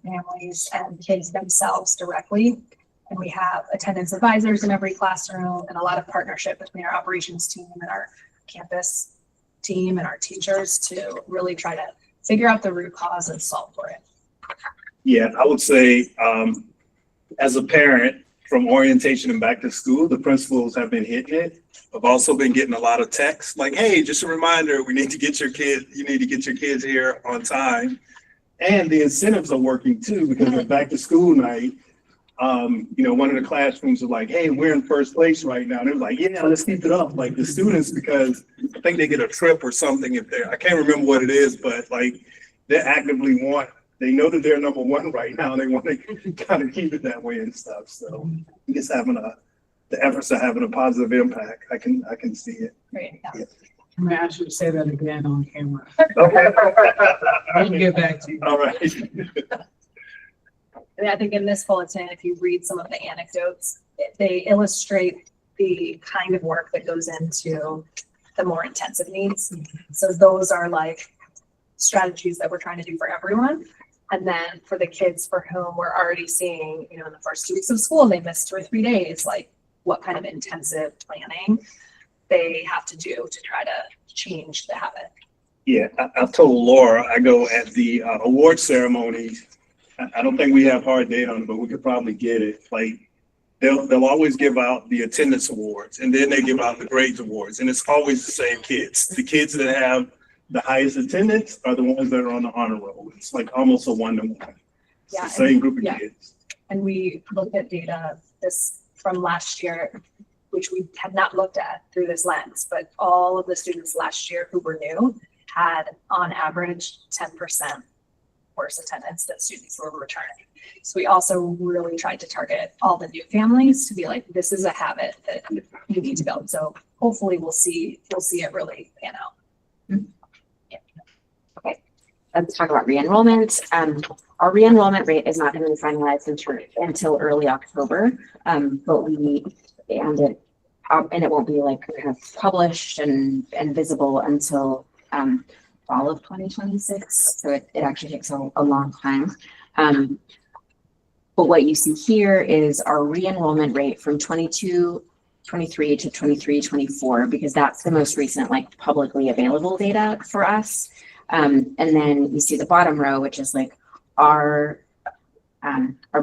families and kids themselves directly. And we have attendance advisors in every classroom and a lot of partnership between our operations team and our campus team and our teachers to really try to figure out the root cause and solve for it. Yeah, I would say, as a parent from orientation and back to school, the principals have been hitting it. I've also been getting a lot of texts like, hey, just a reminder, we need to get your kid, you need to get your kids here on time. And the incentives are working too, because at back to school night, one of the classrooms was like, hey, we're in first place right now. And it was like, yeah, let's keep it up. Like the students, because I think they get a trip or something if they're, I can't remember what it is, but like they actively they know that they're number one right now. They want to kind of keep it that way and stuff. So I guess the efforts are having a positive impact. I can see it. Great. Yeah. I'm gonna ask you to say that again on camera. Okay. I can get back to you. All right. And I think in this bulletin, if you read some of the anecdotes, they illustrate the kind of work that goes into the more intensive needs. So those are like strategies that we're trying to do for everyone. And then for the kids for whom we're already seeing, in the first 2 weeks of school, they missed 2 or 3 days, like what kind of intensive planning they have to do to try to change the habit. Yeah, I've told Laura, I go at the award ceremony. I don't think we have hard data on it, but we could probably get it. Like they'll always give out the attendance awards, and then they give out the grades awards, and it's always the same kids. The kids that have the highest attendance are the ones that are on the honor roll. It's like almost a 1-to-1. It's Yeah, the same group of yeah. kids. And we looked at data from last year, which we had not looked at through this lens, but all of the students last year who were new had on average 10% worse attendance than students who were returning. So we also really tried to target all the new families to be like, this is a habit that you need to build. So hopefully we'll see it really pan out. Let's talk about re-enrollment. Our re-enrollment rate is not going to be finalized until early October, but it won't be like kind of published and visible until fall of 2026. So it actually takes a long time. But what you see here is our re-enrollment rate from 22-23 to 23-24, because that's the most recent like publicly available data for us. And then you see the bottom row, which is like our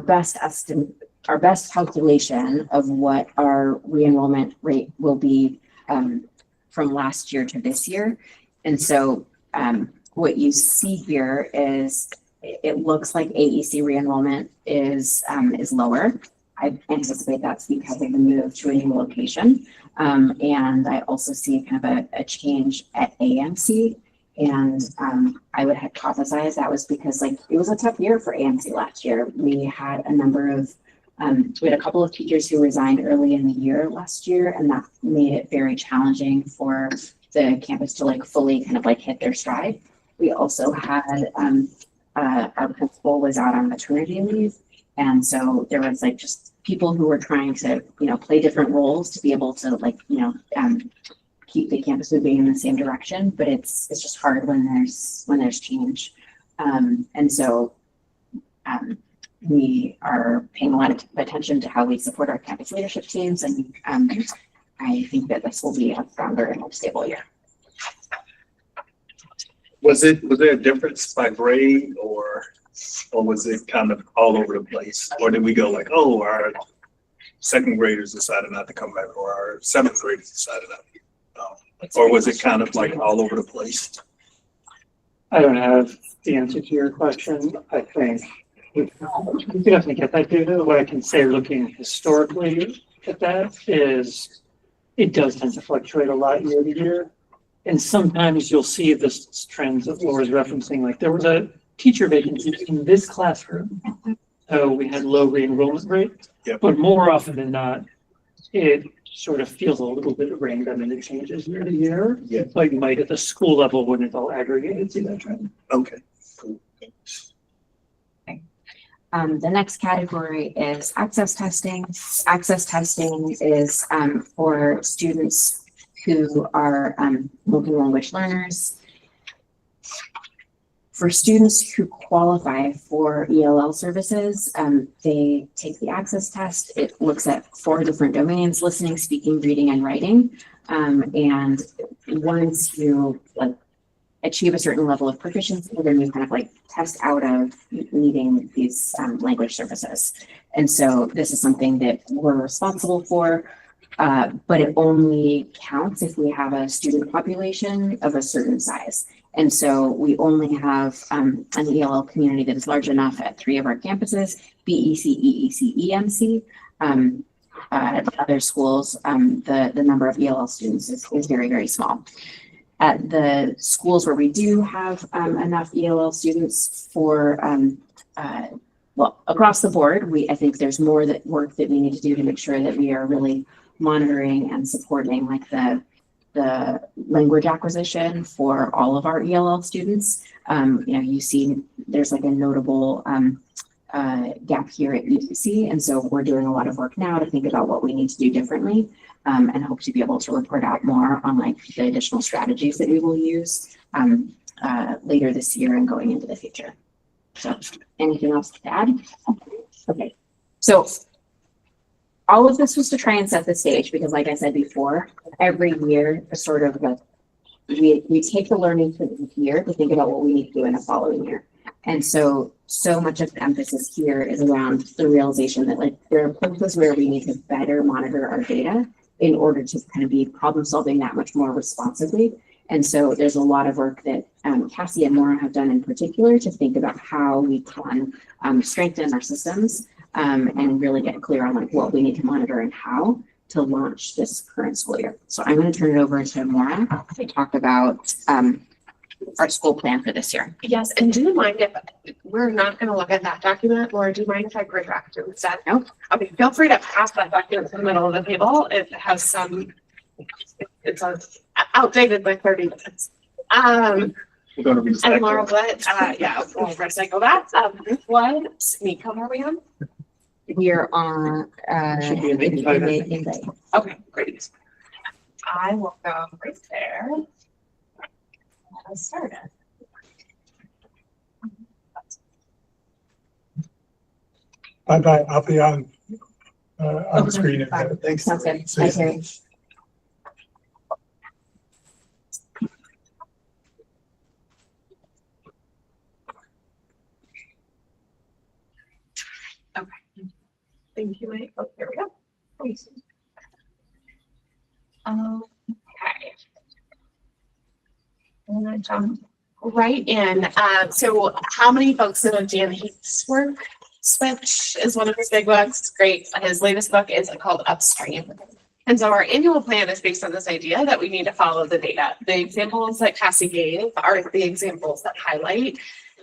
best estimate, our best calculation of what our re-enrollment rate will be from last year to this year. And so what you see here is it looks like AEC re-enrollment is lower. I anticipate that's because of the move to a new location. And I also see kind of a change at AMC. And I would hypothesize that was because like it was a tough year for AMC last year. We had a couple of teachers who resigned early in the year last year, and that made it very challenging for the campus to like fully kind of like hit their stride. We also had our principal was out on maternity leave, and so there was like just people who were trying to play different roles to be able to like keep the campus moving in the same direction, but it's just hard when there's change. And so we are paying a lot of attention to how we support our campus leadership teams. And I think that this will be a stronger and more stable year. Was there a difference by grade or was it kind of all over the place? Or did we go like, oh, our second graders decided not to come back, or our seventh graders decided not to come? Or was it kind of like all over the place? I don't have the answer to your question. I think we can definitely get that data. What I can say looking historically at that is it does tend to fluctuate a lot year to year. And sometimes you'll see this trends that Laura's referencing, like there was a teacher vacancy in this classroom. So we had low re-enrollment rate, Yep. But more often than not, it sort of feels a little bit random and it changes year to year. Yeah. Like you might at the school level when it's all aggregated see that trend. Okay, cool. The next category is access testing. Access testing is for students who are multi-language learners. For students who qualify for ELL services, they take the access test. It looks at 4 different domains: listening, speaking, reading, and writing. And once you achieve a certain level of proficiency, then you kind of test out of needing these language services. And so this is something that we're responsible for, but it only counts if we have a student population of a certain size. And so we only have an ELL community that is large enough at 3 of our campuses, BEC, EEC, EMC. At other schools, the number of ELL students is very, very small. At the schools where we do have enough ELL students for, well, across the board, I think there's more work that we need to do to make sure that we are really monitoring and supporting like the language acquisition for all of our ELL students. You see there's like a notable gap here at UC. And so we're doing a lot of work now to think about what we need to do differently, and hope to be able to report out more on like the additional strategies that we will use later this year and going into the future. So anything else to add? Okay, so all of this was to try and set the stage because like I said before, every year sort of like we take the learning from each year to think about what we need to do in the following year. And so much of the emphasis here is around the realization that like there are places where we need to better monitor our data in order to kind of be problem solving that much more responsibly. And so there's a lot of work that Cassie and Maura have done in particular to think about how we can strengthen our systems and really get clear on like what we need to monitor and how to launch this current school year. So I'm going to turn it over to Maura to talk about our school plan for this year. Yes, and do you mind if we're not going to look at that document, or do you mind if I bring back to instead? No. Okay, feel free to pass that document to the middle of the table. It has some, it's outdated by 30 minutes. We're gonna be. And Laura, what, yeah, we'll recycle that. What sneak are we on? We are on Should be an invite. invite. Okay, great. I will go right there. Let's start it. Bye-bye, I'll be on the screen. in a minute. Thanks. Sounds good. See you. Bye, Terry. Thank you, Mike. Oh, there we go. Thanks. Okay. And then jump right in. So how many folks know Dan Heath's work? Switch is one of his big books. It's great. His latest book is called Upstream. And so our annual plan is based on this idea that we need to follow the data. The examples that Cassie gave are the examples that highlight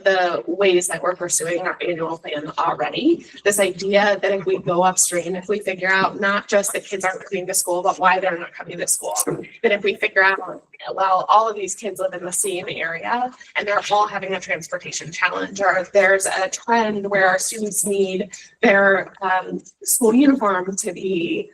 the ways that we're pursuing our annual plan already. This idea that if we go upstream, if we figure out not just that kids aren't coming to school, but why they're not coming to school, that if we figure out, well, all of these kids live in the same area and they're all having a transportation challenge, or if there's a trend where our students need their school uniform to be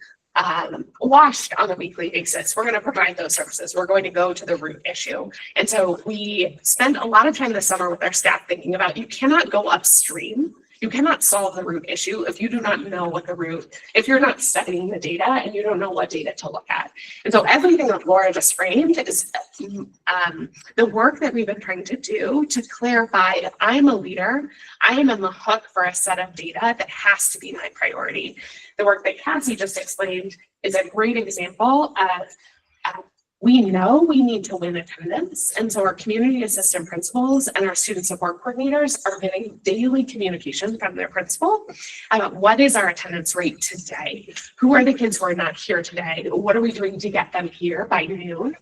washed on a weekly basis, we're going to provide those services. We're going to go to the root issue. And so we spend a lot of time this summer with our staff thinking about, you cannot go upstream. You cannot solve the root issue if you do not know what the root, if you're not studying the data and you don't know what data to look at. And so everything that Laura just framed is the work that we've been trying to do to clarify if I'm a leader, I am on the hook for a set of data that has to be my priority. The work that Cassie just explained is a great example of we know we need to win attendance. And so our community assistant principals and our student support coordinators are getting daily communication from their principal about what is our attendance rate today? Who are the kids who are not here today? What are we doing to get them here by noon?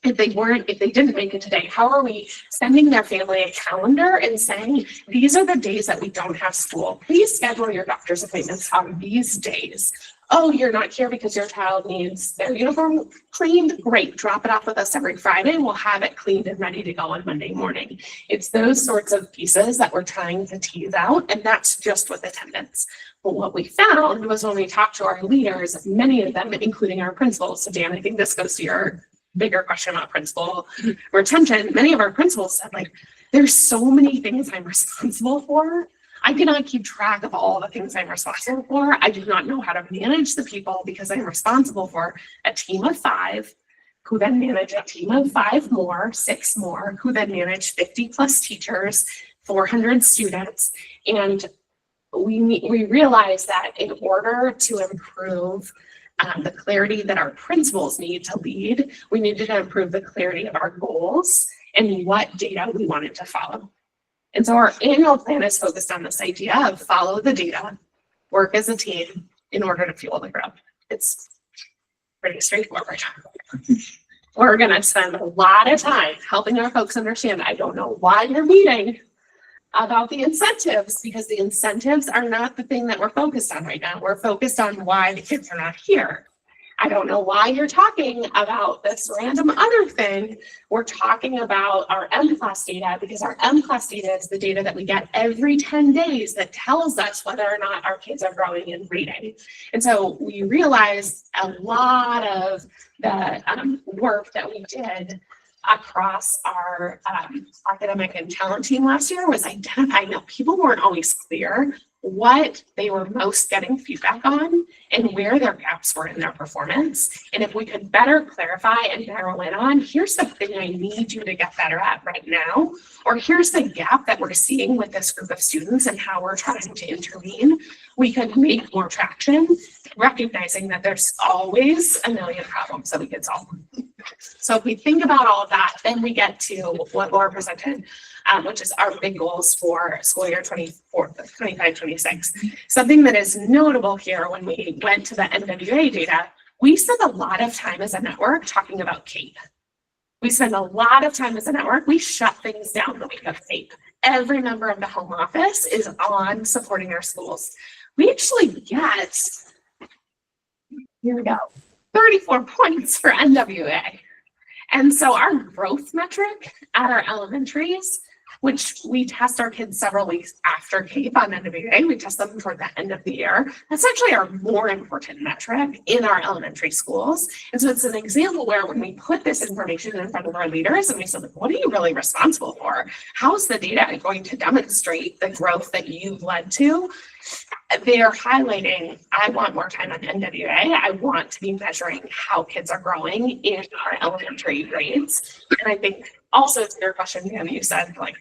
If they didn't make it today, how are we sending their family a calendar and saying, these are the days that we don't have school. Please schedule your doctor's appointments on these days. Oh, you're not here because your child needs their uniform cleaned? Great, drop it off with us every Friday. We'll have it cleaned and ready to go on Monday morning. It's those sorts of pieces that we're trying to tease out, and that's just with attendance. But what we found was when we talked to our leaders, many of them, including our principals, so Dan, I think this goes to your bigger question about principal retention. Many of our principals said, like, there's so many things I'm responsible for. I cannot keep track of all the things I'm responsible for. I do not know how to manage the people because I'm responsible for a team of 5 who then manage a team of 5 more, 6 more, who then manage 50 plus teachers, 400 students. And we realized that in order to improve the clarity that our principals need to lead, we needed to improve the clarity of our goals and what data we wanted to follow. And so our annual plan is focused on this idea of follow the data, work as a team in order to fuel the growth. It's pretty straightforward. We're going to spend a lot of time helping our folks understand. I don't know why you're meeting about the incentives, because the incentives are not the thing that we're focused on right now. We're focused on why the kids are not here. I don't know why you're talking about this random other thing. We're talking about our M-Class data, because our M-Class data is the data that we get every 10 days that tells us whether or not our kids are growing in reading. And so we realized a lot of the work that we did across our academic and talent team last year was identifying that people weren't always clear what they were most getting feedback on and where their gaps were in their performance. And if we could better clarify and narrow in on, here's the thing I need you to get better at right now, or here's the gap that we're seeing with this group of students and how we're trying to intervene, we could make more traction, recognizing that there's always a million problems that we could solve. So if we think about all of that, then we get to what Laura presented, which is our big goals for school year 25-26. Something that is notable here when we went to the NWA data, we spent a lot of time as a network talking about CAPE. We spend a lot of time as a network. We shut things down the week of CAPE. Every member of the home office is on supporting our schools. We actually get, here we go, 34 points for NWA. And so our growth metric at our elementaries, which we test our kids several weeks after CAPE on NWA, we test them toward the end of the year. That's actually our more important metric in our elementary schools. And so it's an example where when we put this information in front of our leaders and we said, what are you really responsible for? How's the data going to demonstrate the growth that you've led to? They are highlighting, I want more time on NWA. I want to be measuring how kids are growing in our elementary grades. And I think also to your question, Dan, you said like,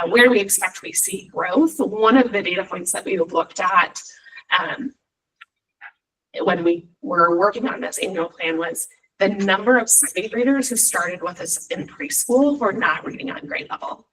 where do we expect we see growth? One of the data points that we looked at when we were working on this annual plan was the number of second graders who started with us in preschool were not reading on grade level.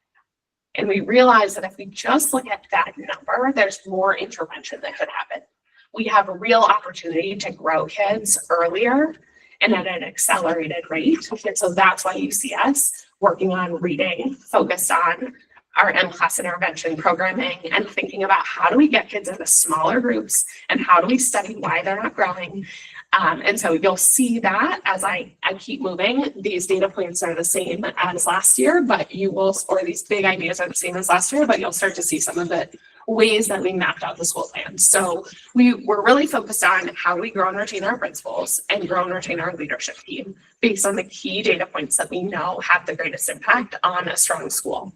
And we realized that if we just look at that number, there's more intervention that could happen. We have a real opportunity to grow kids earlier and at an accelerated rate. And so that's why you see us working on reading, focused on our M-Class intervention programming and thinking about how do we get kids into smaller groups and how do we study why they're not growing. And so you'll see that as I keep moving, these data points are the same as last year, but you will, or these big ideas are the same as last year, but you'll start to see some of the ways that we mapped out the school plan. So we're really focused on how we grow and retain our principals and grow and retain our leadership team based on the key data points that we know have the greatest impact on a strong school.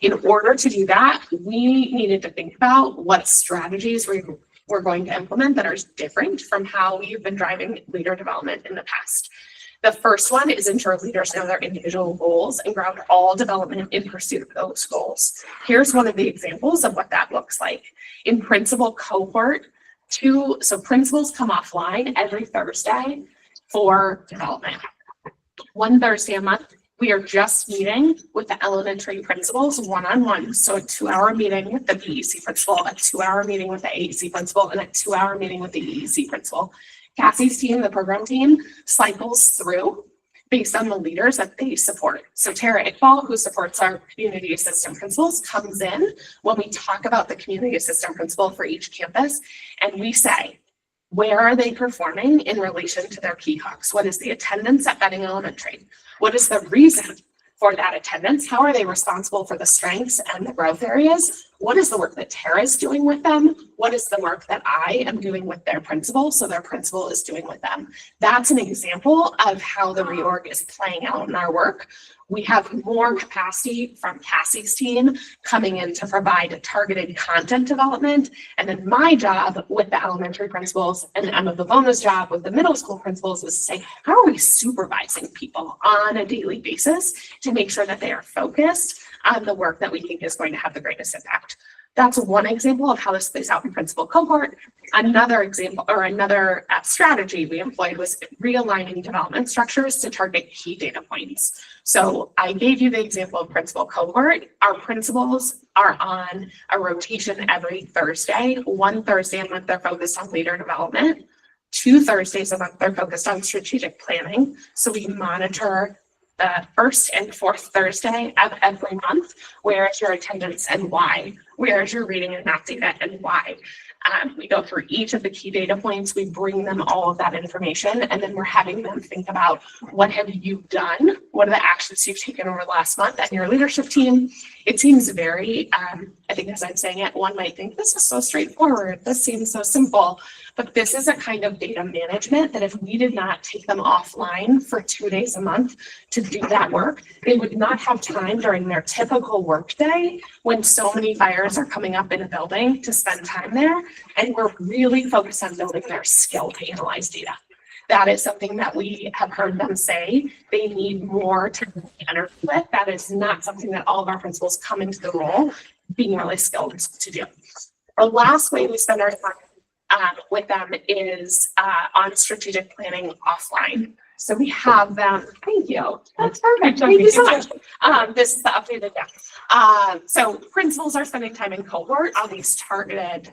In order to do that, we needed to think about what strategies we're going to implement that are different from how we've been driving leader development in the past. The first one is ensure leaders know their individual goals and ground all development in pursuit of those goals. Here's one of the examples of what that looks like. In principal cohort 2, so principals come offline every Thursday for development. One Thursday a month, we are just meeting with the elementary principals one-on-one. So a 2-hour meeting with the PEC principal, a 2-hour meeting with the AEC principal, and a 2-hour meeting with the EEC principal. Cassie's team, the program team, cycles through based on the leaders that they support. So Tara Iqbal, who supports our community assistant principals, comes in when we talk about the community assistant principal for each campus, and we say, where are they performing in relation to their key hawks? What is the attendance at Benning Elementary? What is the reason for that attendance? How are they responsible for the strengths and the growth areas? What is the work that Tara is doing with them? What is the work that I am doing with their principal, so their principal is doing with them? That's an example of how the reorg is playing out in our work. We have more capacity from Cassie's team coming in to provide targeted content development. And then my job with the elementary principals and Emma Vivona's job with the middle school principals is to say, how are we supervising people on a daily basis to make sure that they are focused on the work that we think is going to have the greatest impact? That's one example of how this plays out in principal cohort. Another example or another strategy we employed was realigning development structures to target key data points. So I gave you the example of principal cohort. Our principals are on a rotation every Thursday. One Thursday a month, they're focused on leader development. 2 Thursdays a month, they're focused on strategic planning. So we monitor the first and fourth Thursday of every month. Where is your attendance and why? Where is your reading and math data and why? We go through each of the key data points, we bring them all of that information, and then we're having them think about what have you done? What are the actions you've taken over the last month and your leadership team? It seems very, I think as I'm saying it, one might think this is so straightforward. This seems so simple, but this is a kind of data management that if we did not take them offline for 2 days a month to do that work, they would not have time during their typical workday when so many fires are coming up in a building to spend time there. And we're really focused on building their skill to analyze data. That is something that we have heard them say they need more to energy with. That is not something that all of our principals come into the role being really skilled to do. The last way we spend our time with them is on strategic planning offline. So we have them, thank you. That's perfect. Thank you so much. This is the updated deck. So principals are spending time in cohort on these targeted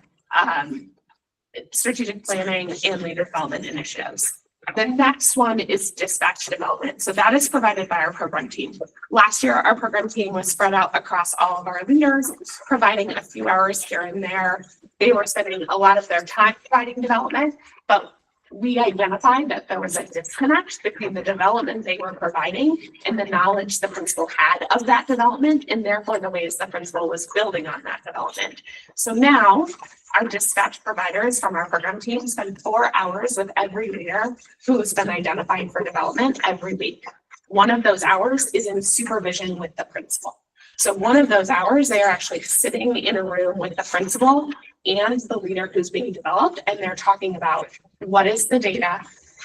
strategic planning and leader development initiatives. The next one is dispatch development. So that is provided by our program team. Last year, our program team was spread out across all of our leaders, providing a few hours here and there. They were spending a lot of their time providing development, but we identified that there was a disconnect between the development they were providing and the knowledge the principal had of that development, and therefore the ways the principal was building on that development. So now our dispatch providers from our program team spend 4 hours with every leader who has been identified for development every week. One of those hours is in supervision with the principal. So one of those hours, they are actually sitting in a room with the principal and the leader who's being developed, and they're talking about what is the data,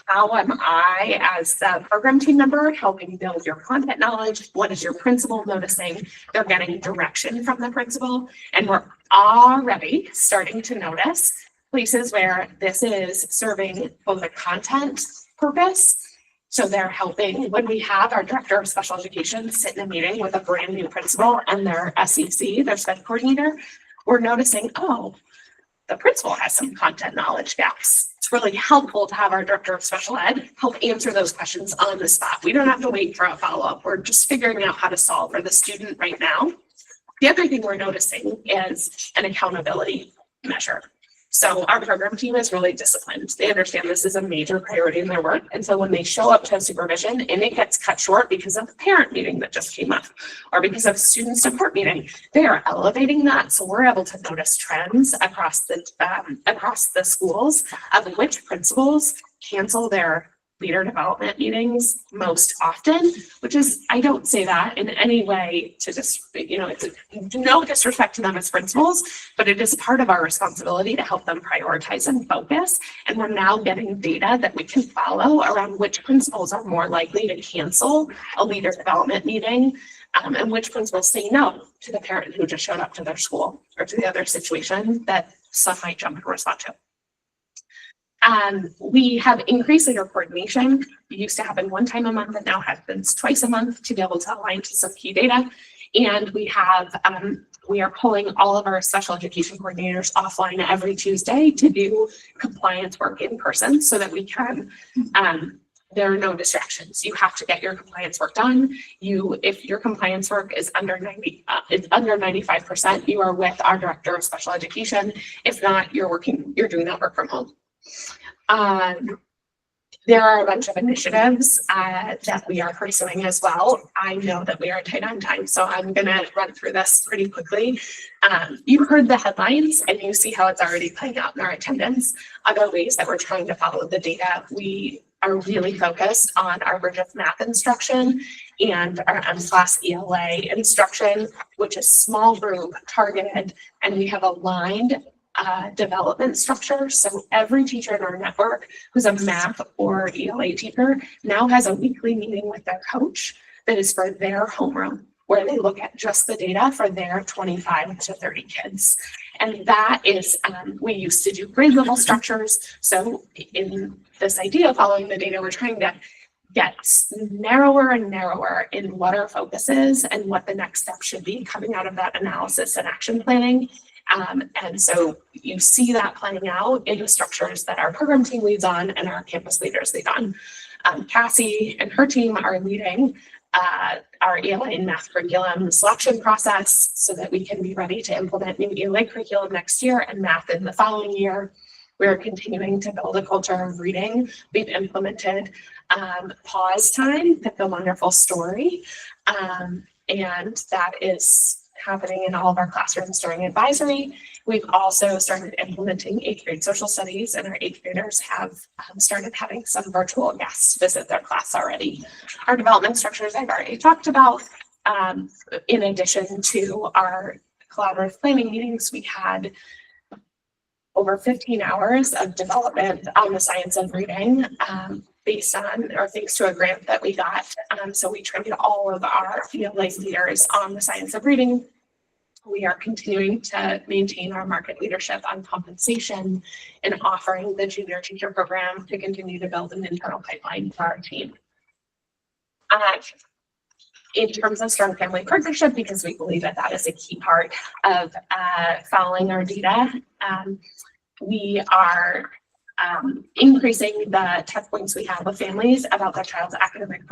how am I as the program team member helping build your content knowledge, what is your principal noticing? They're getting direction from the principal, and we're already starting to notice places where this is serving both a content purpose. So they're helping when we have our director of special education sit in a meeting with a brand new principal and their SEC, their SPED coordinator, we're noticing, oh, the principal has some content knowledge gaps. It's really helpful to have our director of special ed help answer those questions on the spot. We don't have to wait for a follow-up. We're just figuring out how to solve for the student right now. The other thing we're noticing is an accountability measure. So our program team is really disciplined. They understand this is a major priority in their work. And so when they show up to supervision and it gets cut short because of the parent meeting that just came up or because of student support meeting, they are elevating that. So we're able to notice trends across the schools of which principals cancel their leader development meetings most often, which is, I don't say that in any way to just, it's no disrespect to them as principals, but it is part of our responsibility to help them prioritize and focus. And we're now getting data that we can follow around which principals are more likely to cancel a leader development meeting and which principals say no to the parent who just showed up to their school or to the other situation that some might jump and respond to. We have increased leader coordination. It used to happen 1 time a month, and now happens twice a month to be able to align to some key data. And we have, we are pulling all of our special education coordinators offline every Tuesday to do compliance work in person so that we can, there are no distractions. You have to get your compliance work done. If your compliance work is under 95%, you are with our director of special education. If not, you're doing that work from home. There are a bunch of initiatives that we are pursuing as well. I know that we are tight on time, so I'm going to run through this pretty quickly. You heard the headlines and you see how it's already playing out in our attendance. Other ways that we're trying to follow the data, we are really focused on our Bridges math instruction and our M-Class ELA instruction, which is small group targeted, and we have aligned development structure. So every teacher in our network who's a math or ELA teacher now has a weekly meeting with their coach that is for their homeroom. where they look at just the data for their 25 to 30 kids. And that is, we used to do grade level structures. So in this idea of following the data, we're trying to get narrower and narrower in what our focus is and what the next step should be coming out of that analysis and action planning. And so you see that playing out in the structures that our program team leads on and our campus leaders lead on. Cassie and her team are leading our ELA and math curriculum selection process so that we can be ready to implement new ELA curriculum next year and math in the following year. We're continuing to build a culture of reading. We've implemented pause time, Pick a Wonderful Story, and that is happening in all of our classrooms during advisory. We've also started implementing 8th grade social studies, and our 8th graders have started having some virtual guests visit their class already. Our development structures I've already talked about. In addition to our collaborative planning meetings, we had over 15 hours of development on the science of reading based on, or thanks to a grant that we got. So we trained all of our ELA leaders on the science of reading. We are continuing to maintain our market leadership on compensation and offering the junior teacher program to continue to build an internal pipeline for our team. In terms of strong family partnership, because we believe that that is a key part of following our data, we are increasing the touch points we have with families about their child's academic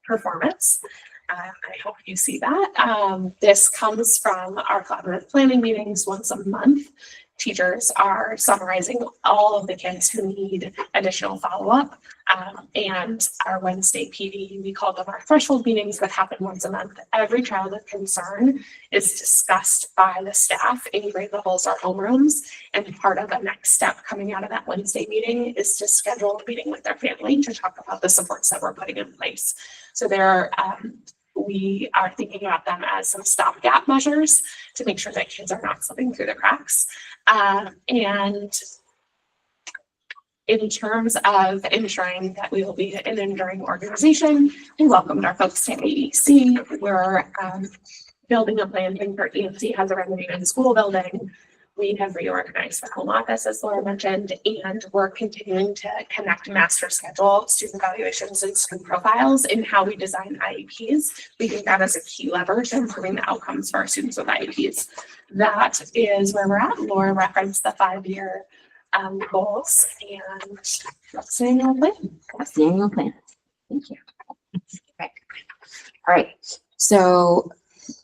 performance. I hope you see that. This comes from our collaborative planning meetings once a month. Teachers are summarizing all of the kids who need additional follow-up. And our Wednesday PD, we call them our threshold meetings that happen once a month. Every child of concern is discussed by the staff in grade levels or homerooms. And part of the next step coming out of that Wednesday meeting is to schedule a meeting with their family to talk about the supports that we're putting in place. So we are thinking about them as some stopgap measures to make sure that kids are not slipping through the cracks. And in terms of ensuring that we will be an enduring organization, we welcomed our folks to AEC. We're building a plan to ensure EMC has a renovated school building. We have reorganized the home office, as Laura mentioned, and we're continuing to connect master schedule, student evaluations, and student profiles in how we design IEPs. We think that is a key lever to improving the outcomes for our students with IEPs. That is where we're at. Laura referenced the 5-year goals, and that's the annual plan. That's the annual plan. Thank you. Okay. All right. So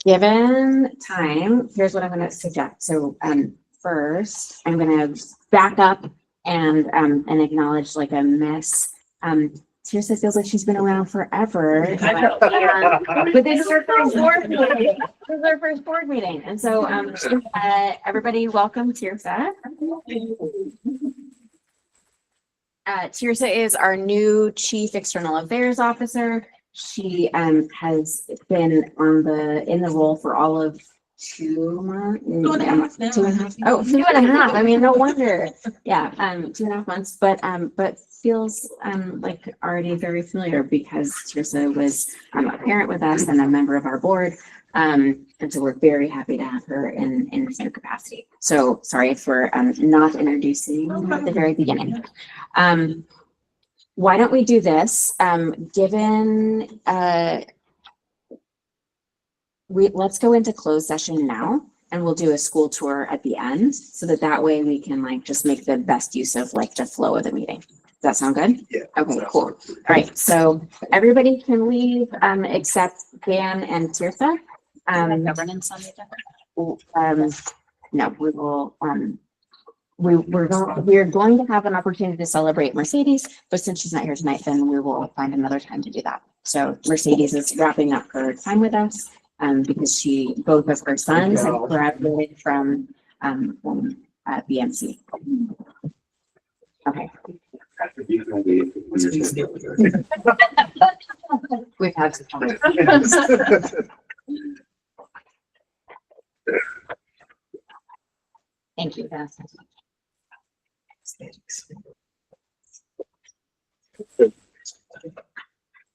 given time, here's what I'm going to suggest. So first, I'm going to back up and acknowledge like a miss. Tirsa feels like she's been around forever. But this is her first board meeting. This is our first board meeting. And so everybody welcome Tirsa. Tirsa is our new Chief External Affairs Officer. She has been in the role for all of 2 months. 2.5 now. 2.5. Oh, 2.5. I mean, no wonder. Yeah, 2.5 months, but feels like already very familiar because Tirsa was a parent with us and a member of our board. And so we're very happy to have her in this new capacity. So sorry for not introducing at the very beginning. Why don't we do this? Let's go into closed session now, and we'll do a school tour at the end, so that way we can like just make the best use of like the flow of the meeting. Does that sound good? Yeah. Okay, cool. All right, so everybody can leave except Dan and Tirsa. Governance on the agenda. No, we will. We're going to have an opportunity to celebrate Mercedes, but since she's not here tonight, then we will find another time to do that. So Mercedes is wrapping up her time with us because both of her sons have graduated from BMC. Okay. We've had some fun. Thank you.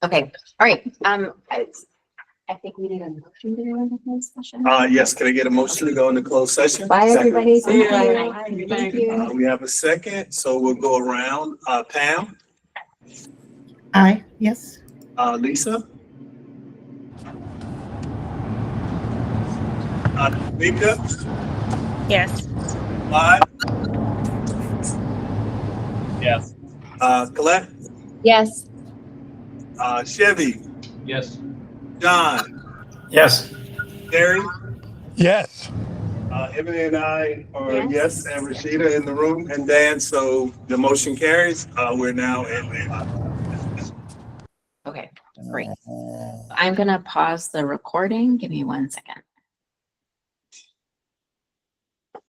Okay, all right. I think we need a motion to go into closed session. Yes, can I get a motion to go into closed session? Bye, Second. everybody. See ya. Thank you. Thank you. We have a second, so we'll go around. Pam, Aye, yes. Lisa? Mika? Yes. Clyde? Yes. Colette? Yes. Chevy? Yes. John? Yes. Terry? Yes. Emily and I are Yes. yes, and Rashida in the room, and Dan, so the motion carries. We're now in. Okay, great. I'm gonna pause the recording. Give me 1 second.